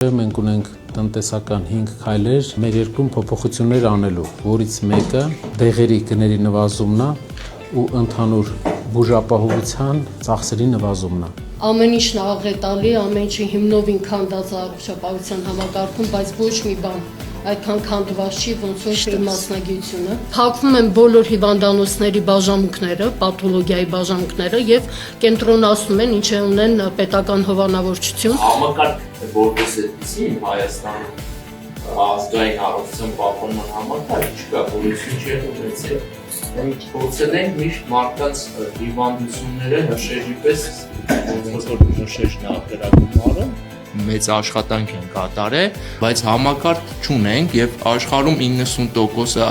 Մենք ունենք տնտեսական 5 քայլեր մեր երկրում փոփոխություններ անելու, որից մեկը դեղերի գների նվազումն է ու ընդհանուր բուժապահովության ծախսերի նվազումն է։ Ամեն ինչն աղետալի, ամեն ինչի հիմնովին քանդած առողջապահության համակարգում, բայց ոչ մի բան այդքան քանդված չի, ոնց որ մասնագիտությունը։ Փակվում են բոլոր հիվանդանոցների բաժանմունքները, պաթոլոգիայի բաժանմունքները եւ կենտրոնացնում են, ինչ ունեն պետական հովանավորչություն։ Համակարգ որպես այդպիսի Հայաստանում ազգային առողջության պահպանման համակարգ չկա, որից չի ունեցել։ Մենք փորձել ենք միշտ մարդկանց հիվանդությունները հրշեջի պես ոնց որ հրշեջն է արտերագումարը մեծ աշխատանք են կատարել, բայց համակարգ չունենք եւ աշխարհում 90%-ը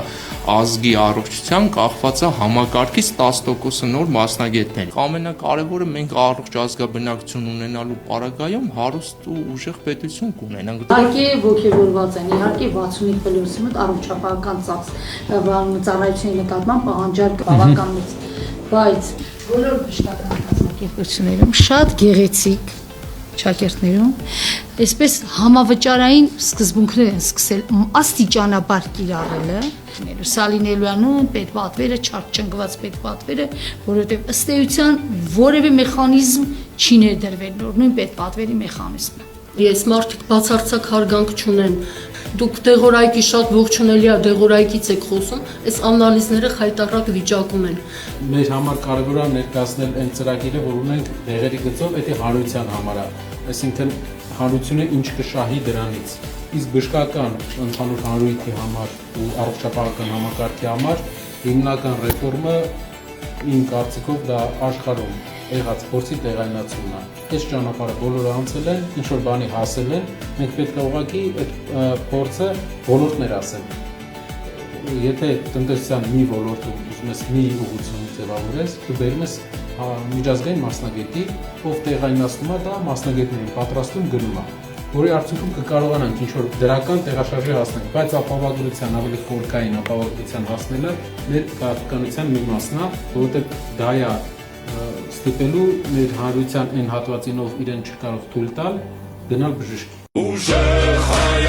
ազգի առողջության կախված է համակարգից 10%-ը նոր մասնագետներ։ Ամենակարևորը մենք առողջ ազգաբնակություն ունենալու պարագայում հարուստ ու ուժեղ պետություն կունենանք։ Իհարկե ողջավորված են, իհարկե 65%-ի մոտ առողջապահական ծառայությունների նկատմամբ պահանջարկ բավական մեծ, բայց բոլոր բժշկական կազմակերպություններում շատ գեղեցիկ շակերտներում այսպես համավճարային սկզբունքներ են սկսել աստիճանաբար կիրառելը սալինելյանում պետպատվերը չարչնկված պետպատվերը, որովհետև ըստ էության որևէ մեխանիզմ չի ներդրվել նույն պետպատվերի մեխանիզմը։ Ես մարդիկ բացարձակ հարգանք չունեն։ Դուք դեղորայքի շատ ողջունելի է, դեղորայքից եք խոսում, այս անալիզները խայտառակ վիճակում են։ Մեր համար կարևոր է ներկայացնել այն ծրագիրը, որ ունենք դեղերի գծով, դա հարության համար է, այսինքն հարությունը ինչ կշահի դրանից։ Իսկ բժշկական ընդհանուր հանրույթի համար ու առողջապահական համակարգի համար հիմնական ռեֆորմը իմ կարծիքով դա աշխարհում եղած փորձի տեղայնացումն է։ Այս ճանապարհը բոլորը անցել են, ինչ որ բանի հասել են, մենք պետք է ուղղակի այդ փորձը ոլորտներ ասենք։ Եթե տնտեսության մի ոլորտում ուզում ես մի ուղղություն ձևավորես, դու բերում ես միջազգային մասնագետի, ով տեղայնացնում է դա մասնագետներին պատրաստում գնում է, որի արդյունքում կկարողանանք ինչ որ դրական տեղաշարժի հասնել, բայց ապահովագրության ավելի խորքային ապահովագրության հասնելը մեր քաղաքականության մի մասն է, որովհետև դա է ստիպելու մեր հանրության այն հատվածին, ով իրեն չի կարող թույլ տալ գնալ բժշկի։